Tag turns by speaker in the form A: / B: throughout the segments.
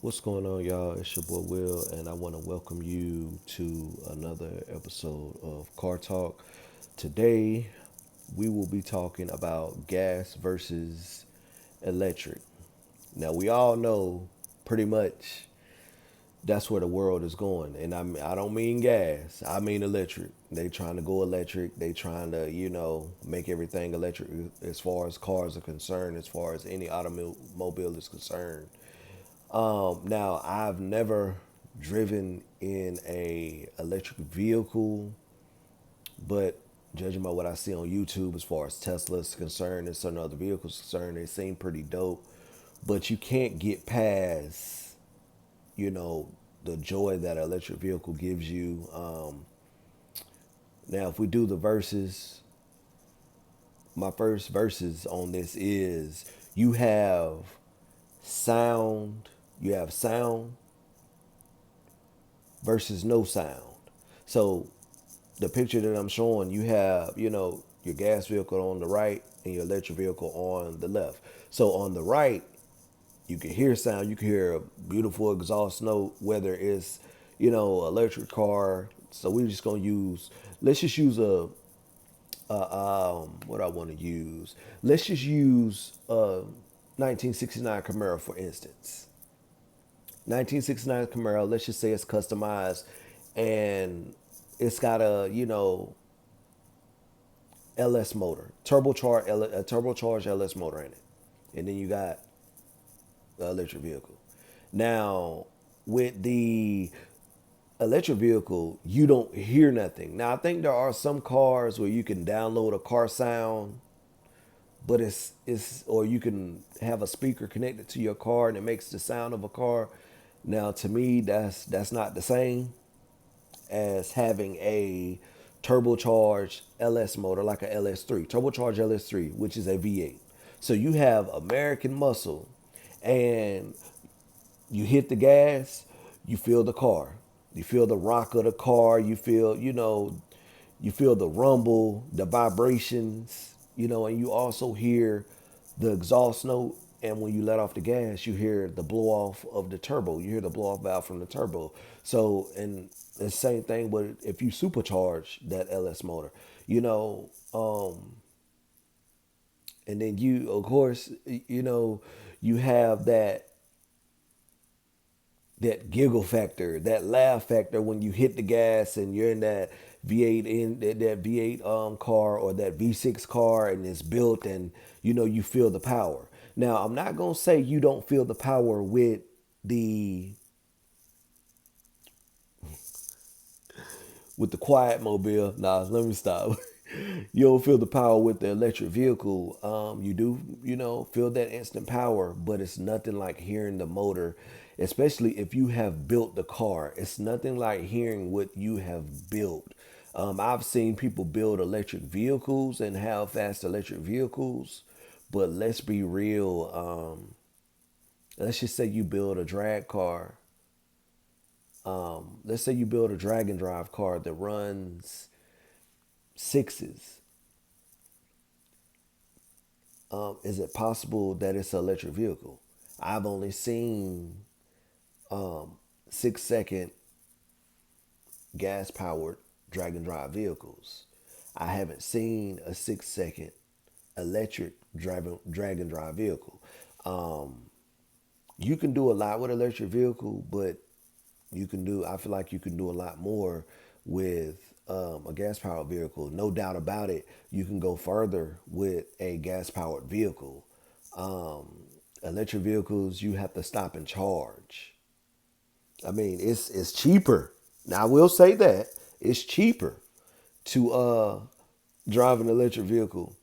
A: What's going on, y'all? It's your boy Will, and I want to welcome you to another episode of Car Talk. Today, we will be talking about gas versus electric. Now, we all know pretty much that's where the world is going, and I don't mean gas. I mean electric. They trying to go electric. They trying to make everything electric as far as cars are concerned, as far as any automobile is concerned. Now I've never driven in a electric vehicle, but judging by what I see on YouTube as far as Tesla is concerned and certain other vehicles concerned, they seem pretty dope. But you can't get past, you know, the joy that an electric vehicle gives you. Now, if we do the verses, my first verses on this is you have sound, you have sound versus no sound. So the picture that I'm showing, you have, your gas vehicle on the right and your electric vehicle on the left. So on the right, you can hear sound, you can hear a beautiful exhaust note, whether it's, electric car. So we're just gonna use, let's just use what I want to use. Let's just use 1969 Camaro for instance. 1969 Camaro, let's just say it's customized and it's got LS motor, a turbocharged LS motor in it. And then you got the electric vehicle. Now, with the electric vehicle, you don't hear nothing. Now, I think there are some cars where you can download a car sound, but it's or you can have a speaker connected to your car and it makes the sound of a car. Now, to me, that's not the same as having a turbocharged LS motor like a LS3, turbocharged LS3, which is a V8. So you have American muscle and you hit the gas, you feel the car. You feel the rock of the car, you feel the rumble, the vibrations, and you also hear the exhaust note. And when you let off the gas, you hear the blow off of the turbo. You hear the blow off valve from the turbo. So, and the same thing, but if you supercharge that LS motor, and then you, of course, you have that giggle factor, that laugh factor when you hit the gas and you're in that V8 that V8 car or that V6 car and it's built and you feel the power. Now, I'm not going to say you don't feel the power the with the quiet mobile. Nah, let me stop. You don't feel the power with the electric vehicle. You do, feel that instant power, but it's nothing like hearing the motor, especially if you have built the car. It's nothing like hearing what you have built. I've seen people build electric vehicles and have fast electric vehicles, but let's be real. Let's just say you build a drag car. Let's say you build a drag and drive car that runs sixes. Is it possible that it's an electric vehicle? I've only seen 6 second gas powered drag and drive vehicles. I haven't seen a 6 second electric drag and drive vehicle. You can do a lot with electric vehicle, but I feel like you can do a lot more with a gas powered vehicle. No doubt about it, you can go further with a gas powered vehicle. Electric vehicles, you have to stop and charge. I mean, it's cheaper. Now I will say that it's cheaper to drive an electric vehicle,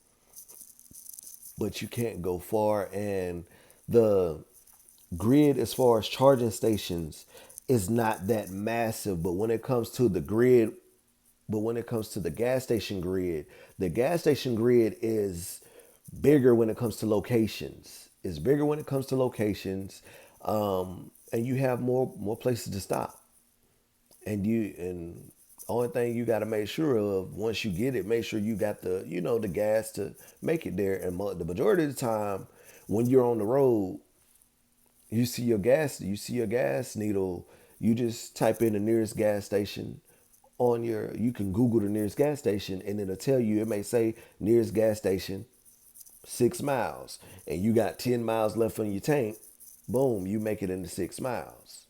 A: but you can't go far. And the grid, as far as charging stations, is not that massive. But when it comes to the grid, but when it comes to the gas station grid is bigger when it comes to locations. It's bigger when it comes to locations, and you have more places to stop. And only thing you got to make sure of once you get it, make sure you got the gas to make it there. And the majority of the time, when you're on the road, you see your gas needle, you just type in the nearest gas station on your, you can Google the nearest gas station and it'll tell you, it may say nearest gas station 6 miles, and you got 10 miles left on your tank. Boom, you make it into 6 miles.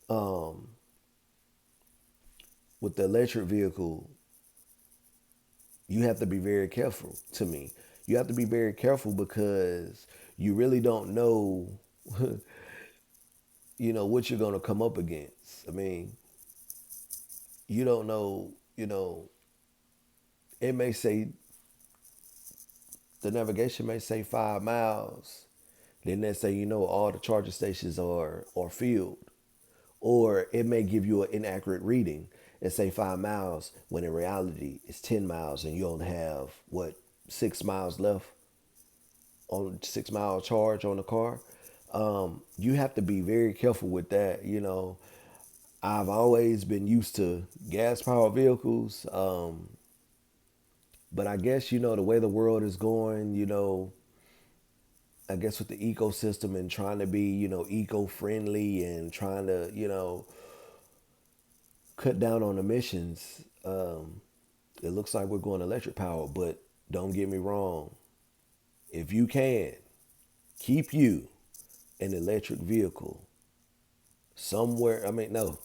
A: um with the electric vehicle, you have to be very careful. To me, you have to be very careful because you really don't know what you're going to come up against. I mean, you don't know, it may say, the navigation may say 5 miles, then they say, all the charging stations are filled. Or it may give you an inaccurate reading and say 5 miles when in reality it's 10 miles and you only have, what, 6 miles left on 6 mile charge on the car. You have to be very careful with that. I've always been used to gas powered vehicles. But I guess, the way the world is going, I guess with the ecosystem and trying to be, eco friendly and trying to, cut down on emissions, it looks like we're going electric power. But don't get me wrong, if you can, keep you an electric vehicle somewhere. I mean, no,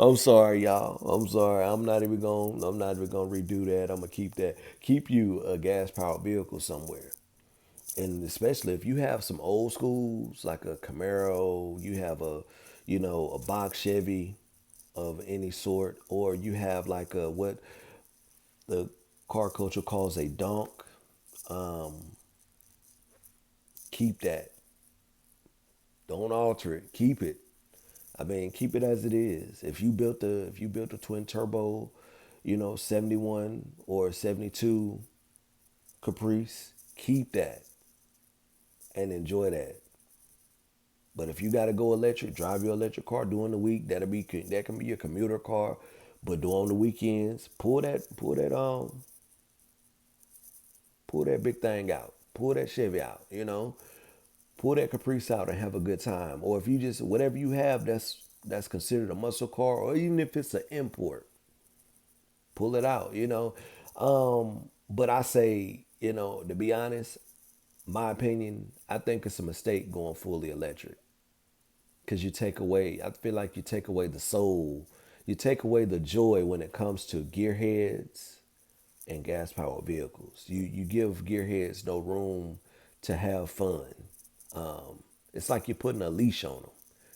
A: I'm sorry, y'all. I'm sorry. I'm not even gonna redo that. I'm gonna keep that. Keep you a gas powered vehicle somewhere. And especially if you have some old schools like a Camaro, you have a box Chevy of any sort, or you have like a, what the car culture calls a donk. Um, Keep that. Don't alter it. Keep it. I mean, keep it as it is. If you built a twin turbo, 71 or 72 Caprice, keep that and enjoy that. But if you got to go electric, drive your electric car during the week. That can be your commuter car. But do on the weekends, pull that big thing out. Pull that Chevy out. Pull that Caprice out and have a good time. Or if you just, whatever you have that's considered a muscle car, or even if it's an import, pull it out. But I say, to be honest, my opinion, I think it's a mistake going fully electric. Because I feel like you take away the soul, you take away the joy when it comes to gearheads and gas powered vehicles. You give gearheads no room to have fun. It's like you're putting a leash on them.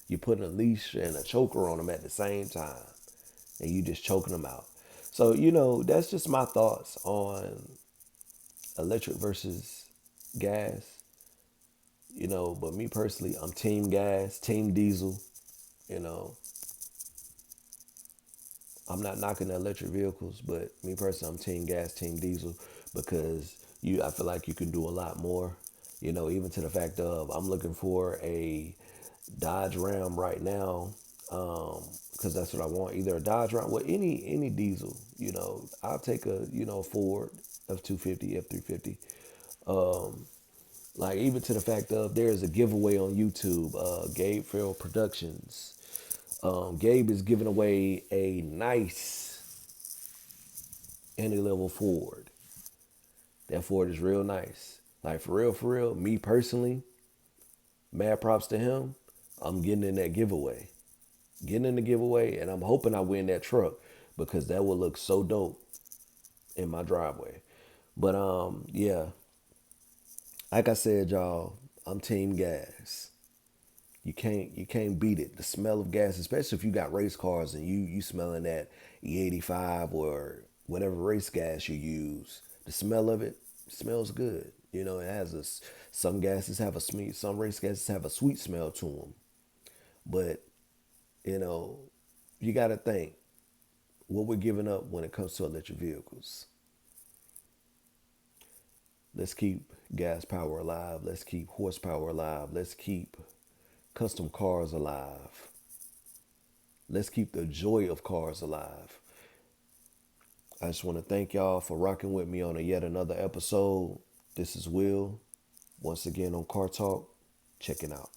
A: You're putting a leash and a choker on them at the same time, and you just choking them out. So that's just my thoughts on electric versus gas. But me personally, I'm team gas, team diesel. You know, I'm not knocking the electric vehicles, but me personally, I'm team gas, team diesel, because I feel like you can do a lot more. Even to the fact of, I'm looking for a Dodge Ram right now, because that's what I want. Either a Dodge Ram, well, any diesel. I'll take a Ford F-250, F-350. Like, even to the fact of, there's a giveaway on YouTube, Gabe Farrell Productions. Gabe is giving away a nice entry level Ford. That Ford is real nice. Like, for real, me personally, mad props to him. I'm getting in that giveaway. Getting in the giveaway, and I'm hoping I win that truck, because that would look so dope in my driveway. But yeah, like I said, y'all, I'm team gas. You can't beat it. The smell of gas, especially if you got race cars and you smelling that E85 or whatever race gas you use. The smell of it smells good. It has some gases have a sweet, some race gases have a sweet smell to them. But you know, you got to think what we're giving up when it comes to electric vehicles. Let's keep gas power alive. Let's keep horsepower alive. Let's keep custom cars alive. Let's keep the joy of cars alive. I just want to thank y'all for rocking with me on yet another episode. This is Will, once again on Car Talk. checking out.